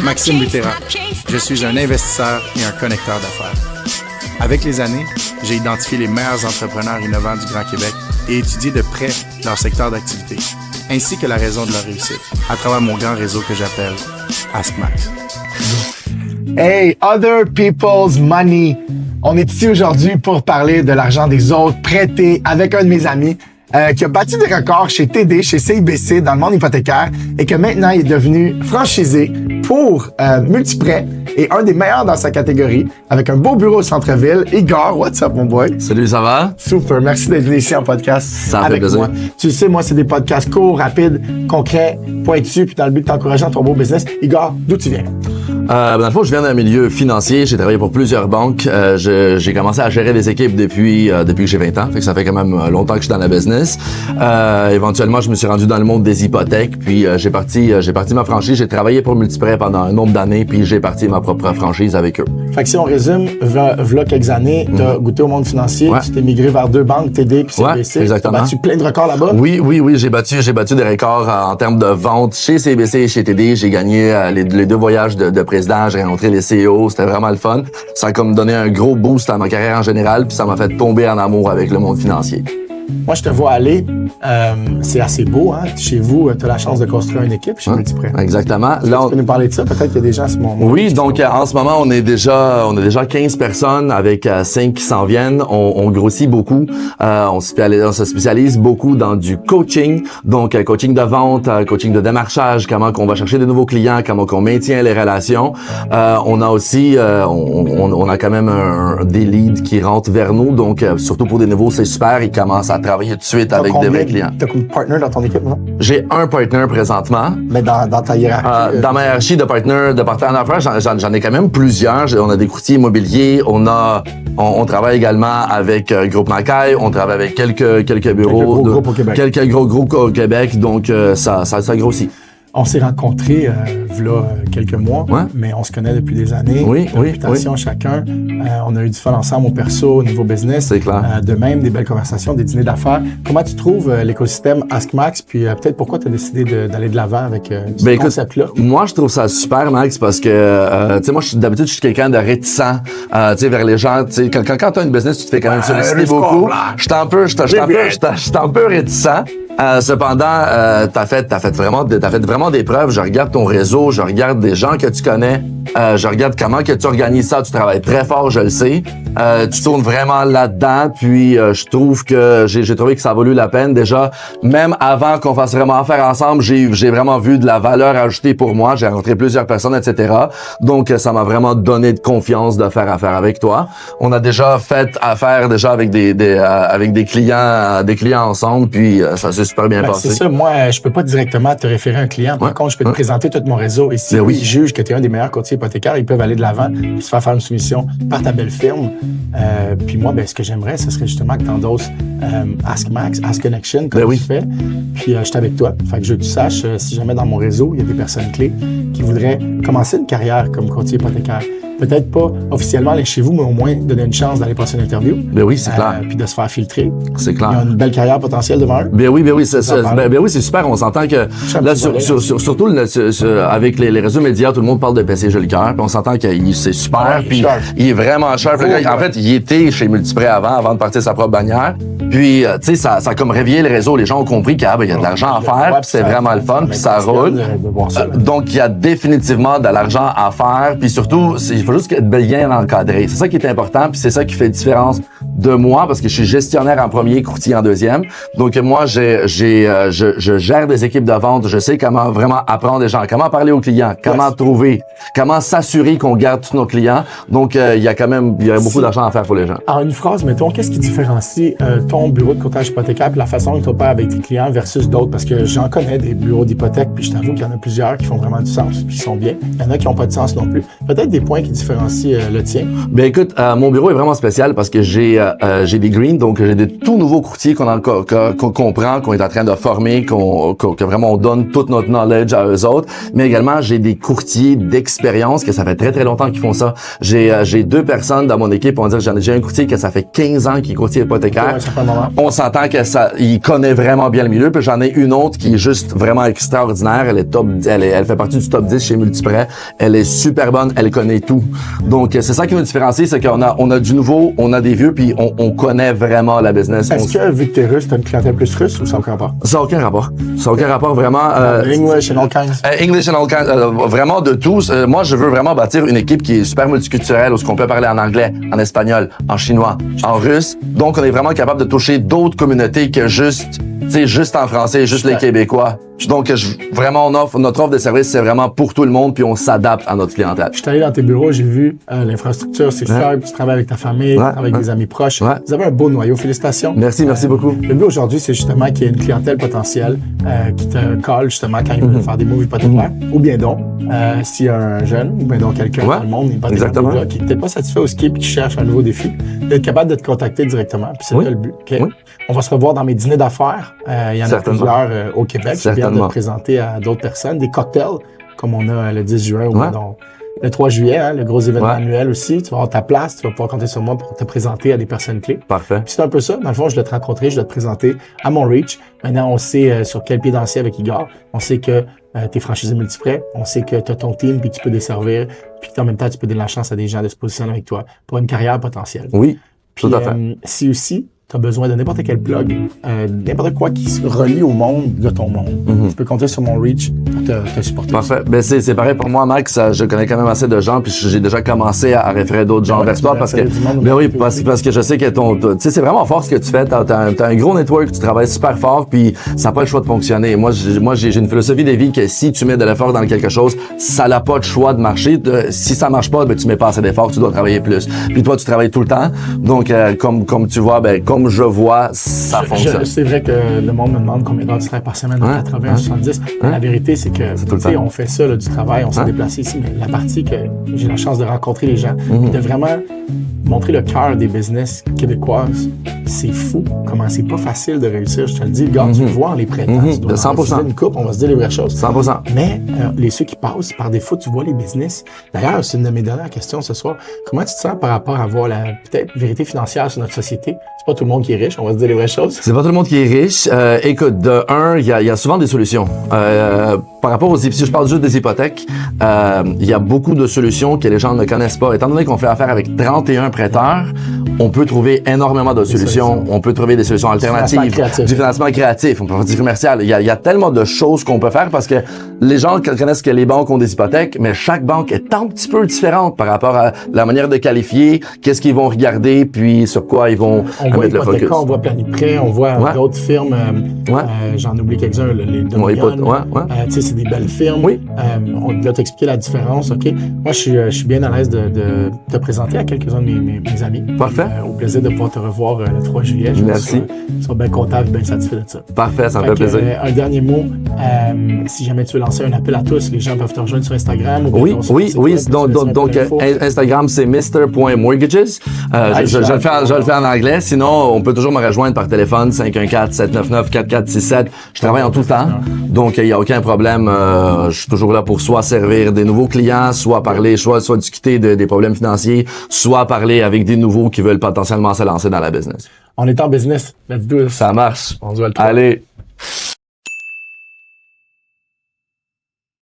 Maxime Butera. Je suis un investisseur et un connecteur d'affaires. Avec les années, j'ai identifié les meilleurs entrepreneurs innovants du Grand Québec et étudié de près leur secteur d'activité, ainsi que la raison de leur réussite, à travers mon grand réseau que j'appelle Ask Max. Hey, other people's money. On est ici aujourd'hui pour parler de l'argent des autres, prêté avec un de mes amis qui a battu des records chez TD, chez CIBC, dans le monde hypothécaire et que maintenant il est devenu franchisé pour Multiprêt et un des meilleurs dans sa catégorie avec un beau bureau au centre-ville. Igor, what's up mon boy? Salut, ça va? Super, merci d'être venu ici en podcast avec moi. Tu le sais, moi c'est des podcasts courts, rapides, concrets, pointus, puis dans le but de t'encourager dans ton beau business. Igor, d'où tu viens? Dans le fond, je viens d'un milieu financier. J'ai travaillé pour plusieurs banques. J'ai commencé à gérer des équipes depuis que j'ai 20 ans. Fait que ça fait quand même longtemps que je suis dans la business. Éventuellement, je me suis rendu dans le monde des hypothèques. Puis j'ai parti ma franchise. J'ai travaillé pour Multiprêt pendant un nombre d'années. Puis j'ai parti ma propre franchise avec eux. Fait que si on résume, v'là quelques années, t'as goûté au monde financier. Ouais. Tu t'es migré vers deux banques, TD puis CIBC. Ouais, exactement. T'as battu plein de records là-bas. Oui. J'ai battu des records en termes de vente chez CIBC et chez TD. J'ai gagné les deux voyages de président. J'ai rencontré les CEO. C'était vraiment le fun. Ça a comme donné un gros boost à ma carrière en général. Puis ça m'a fait tomber en amour avec le monde financier. Moi, je te vois aller. C'est assez beau, hein? Chez vous, tu as la chance de construire une équipe chez Multiprêt. Exactement. Là, tu peux nous parler de ça? Peut-être qu'il y a des gens à ce moment. Oui, donc en ce moment, on a déjà 15 personnes avec 5 qui s'en viennent. On grossit beaucoup. On se spécialise beaucoup dans du coaching. Donc, coaching de vente, coaching de démarchage, comment qu'on va chercher de nouveaux clients, comment qu'on maintient les relations. On a aussi, on a quand même des leads qui rentrent vers nous. Donc, surtout pour des nouveaux, c'est super. Ils commencent à travailler tout de suite avec des vrais clients. T'as combien de partners dans ton équipe, non? J'ai un partner présentement. Mais dans ta hiérarchie? Dans ma hiérarchie de partenaires d'affaires, j'en ai quand même plusieurs. On a des courtiers immobiliers, on travaille également avec Groupe Mackay, on travaille avec quelques bureaux, quelques gros groupes au Québec, donc ça grossit. On s'est rencontrés v'là quelques mois, mais on se connaît depuis des années. Oui. Chacun. On a eu du fun ensemble au perso, au niveau business. C'est clair. De même, des belles conversations, des dîners d'affaires. Comment tu trouves l'écosystème Ask Max? Puis peut-être pourquoi tu as décidé d'aller de l'avant avec ce concept-là? Moi, je trouve ça super, Max, parce que, tu sais, moi, d'habitude, je suis quelqu'un de réticent, tu sais, vers les gens. Tu sais, quand tu as une business, tu te fais quand même solliciter beaucoup. Je suis un peu réticent. Cependant, t'as fait vraiment des preuves. Je regarde ton réseau, je regarde des gens que tu connais, je regarde comment que tu organises ça. Tu travailles très fort, je le sais. Tu tournes vraiment là-dedans. Puis je trouve que j'ai trouvé que ça a valu la peine. Déjà, même avant qu'on fasse vraiment affaire ensemble, j'ai vraiment vu de la valeur ajoutée pour moi. J'ai rencontré plusieurs personnes, etc. Donc ça m'a vraiment donné de confiance de faire affaire avec toi. On a déjà fait affaire avec des clients ensemble. Puis ça s'est super bien passé. C'est ça. Moi, je peux pas directement te référer un client. Par contre, je peux te présenter tout mon réseau. Et si ils jugent que tu es un des meilleurs courtiers hypothécaires, ils peuvent aller de l'avant et se faire une soumission par ta belle firme. Puis moi, ce que j'aimerais, ce serait justement que tu endosses Ask Max, Ask Connection, comme tu fais. Puis je suis avec toi. Fait que je veux que tu saches, si jamais dans mon réseau, il y a des personnes clés qui voudraient commencer une carrière comme courtier hypothécaire. Peut-être pas officiellement aller chez vous, mais au moins donner une chance d'aller passer une interview. Oui, c'est clair. Puis de se faire filtrer. C'est clair. Ils ont une belle carrière potentielle devant eux. Oui, c'est super. On s'entend que là, surtout avec les réseaux médias, tout le monde parle de PCG le cœur. Puis on s'entend qu'il c'est super. Puis il est vraiment cher. En fait, il était chez Multiprêt avant de partir sa propre bannière. Puis, tu sais, ça a comme réveillé le réseau. Les gens ont compris qu'il y a de l'argent à faire. Puis c'est vraiment le fun. Puis ça roule. Donc, il y a définitivement de l'argent à faire. Puis surtout, il faut juste être bien encadré. C'est ça qui est important, puis c'est ça qui fait la différence de moi, parce que je suis gestionnaire en premier, courtier en deuxième. Donc moi, je gère des équipes de vente, je sais comment vraiment apprendre des gens, comment parler aux clients, comment trouver, comment s'assurer qu'on garde tous nos clients. Donc il y a beaucoup d'argent à faire pour les gens. Alors une phrase, mettons, qu'est-ce qui différencie ton bureau de courtage hypothécaire et la façon dont tu opères avec tes clients versus d'autres? Parce que j'en connais des bureaux d'hypothèque, puis je t'avoue qu'il y en a plusieurs qui font vraiment du sens, qui sont bien. Il y en a qui n'ont pas de sens non plus. Peut-être des points qui différencient le tien. Ben écoute, mon bureau est vraiment spécial parce que j'ai j'ai des greens, donc j'ai des tout nouveaux courtiers qu'on prend, qu'on est en train de former, que vraiment on donne tout notre knowledge à eux autres. Mais également, j'ai des courtiers d'expérience que ça fait très très longtemps qu'ils font ça. J'ai 2 personnes dans mon équipe, on va dire j'ai un courtier que ça fait 15 ans qu'il est courtier hypothécaire. On s'entend que il connaît vraiment bien le milieu. Puis j'en ai une autre qui est juste vraiment extraordinaire. Elle fait partie du top 10 chez Multiprêt. Elle est super bonne, elle connaît tout. Donc c'est ça qui nous différencie, c'est qu'on a du nouveau, on a des vieux, puis on connaît vraiment la business. Est-ce que vu que t'es russe, t'as une clientèle plus russe ou ça n'a aucun rapport? Ça n'a aucun rapport. Ça n'a aucun rapport vraiment. English and all kinds. English and all kinds. Vraiment de tout. Moi, je veux vraiment bâtir une équipe qui est super multiculturelle, où on peut parler en anglais, en espagnol, en chinois, en russe. Donc, on est vraiment capable de toucher d'autres communautés que juste en français, juste les Québécois. Donc, vraiment, notre offre de service, c'est vraiment pour tout le monde, puis on s'adapte à notre clientèle. Je suis allé dans tes bureaux, j'ai vu l'infrastructure, c'est super, tu travailles avec ta famille, tu travailles avec des amis proches. Ouais. Vous avez un beau noyau, félicitations. Merci beaucoup. Le but aujourd'hui, c'est justement qu'il y ait une clientèle potentielle qui te colle justement quand ils veulent faire des moves hypothécaires. Ou bien donc, s'il y a un jeune, ou bien donc quelqu'un dans le monde, hypothécaire, qui n'est pas satisfait au ski et qui cherche un nouveau défi, d'être capable de te contacter directement. Puis c'est là le but. Okay? Oui. On va se revoir dans mes dîners d'affaires. Il y en a plusieurs au Québec. Je viens de te présenter à d'autres personnes. Des cocktails, comme on a le 10 juin ou donc le 3 juillet, le gros événement annuel aussi. Tu vas avoir ta place, tu vas pouvoir compter sur moi pour te présenter à des personnes clés. Parfait. Puis c'est un peu ça. Dans le fond, je dois te rencontrer, je dois te présenter à mon reach. Maintenant, on sait sur quel pied danser avec Igor. On sait que tu es franchisé Multiprêt. On sait que tu as ton team puis que tu peux desservir. Puis qu'en même temps, tu peux donner la chance à des gens de se positionner avec toi pour une carrière potentielle. Oui, puis, tout à fait. Si aussi, tu as besoin de n'importe quel plug, n'importe quoi qui se relie au monde de ton monde. Tu peux compter sur mon reach pour te supporter. Parfait. Ben c'est pareil pour moi, Max. Je connais quand même assez de gens, puis j'ai déjà commencé à référer d'autres gens vers toi parce que, parce que je sais que tu sais, c'est vraiment fort ce que tu fais. T'as un gros network, tu travailles super fort, puis ça n'a pas le choix de fonctionner. Moi, j'ai une philosophie de vie que si tu mets de l'effort dans quelque chose, ça n'a pas de choix de marcher. Si ça marche pas, ben tu mets pas assez d'effort, tu dois travailler plus. Puis toi, tu travailles tout le temps. Donc, comme tu vois, comme je vois, ça fonctionne. C'est vrai que le monde me demande combien d'heures tu travailles par semaine, 80 à 70. La vérité, c'est que, tu sais, on fait ça, là, du travail, on s'est déplacé ici, mais la partie que j'ai la chance de rencontrer les gens, de vraiment montrer le cœur des business québécoises, c'est fou comment c'est pas facile de réussir. Je te le dis, gars, tu le vois en les prêtant. Tu dois 100%. une coupe, on va se dire les vraies choses. 100%. Mais ceux qui passent, par défaut, tu vois les business. D'ailleurs, c'est une de mes dernières questions ce soir. Comment tu te sens par rapport à voir la peut-être vérité financière sur notre société? C'est pas tout le monde qui est riche, on va se dire les vraies choses. C'est pas tout le monde qui est riche. Écoute, de un, il y a souvent des solutions. Par rapport aux si je parle juste des hypothèques, il y a beaucoup de solutions que les gens ne connaissent pas. Étant donné qu'on fait affaire avec 31 prêteurs, on peut trouver énormément de solutions. On peut trouver des solutions alternatives, du financement créatif, on peut faire du commercial. Il y a tellement de choses qu'on peut faire parce que les gens connaissent que les banques ont des hypothèques, mais chaque banque est un petit peu différente par rapport à la manière de qualifier, qu'est-ce qu'ils vont regarder, puis sur quoi ils vont mettre le focus. On voit Planiprêt, on voit d'autres firmes, j'en oublie quelques-uns, les Dominion. Tu sais, c'est des belles firmes. Oui. On doit t'expliquer la différence, OK? Moi, je suis bien à l'aise de te présenter à quelques-uns de mes amis. Parfait. Au plaisir de pouvoir te revoir le 3 juillet. Merci. Je suis bien content et bien satisfait de ça. Parfait, ça me fait plaisir. Un dernier mot, si jamais tu veux lancer un appel à tous, les gens peuvent te rejoindre sur Instagram. Oui. Donc Instagram, c'est mr.mortgages. Je le fais en anglais. Sinon, on peut toujours me rejoindre par téléphone, 514-799-4467. Je travaille en tout temps. Donc, il n'y a aucun problème. Je suis toujours là pour soit servir des nouveaux clients, soit parler, soit discuter des problèmes financiers, soit parler avec des nouveaux qui veulent potentiellement se lancer dans la business. On est en business. Let's do it. Ça marche. On se voit le 3. Allez.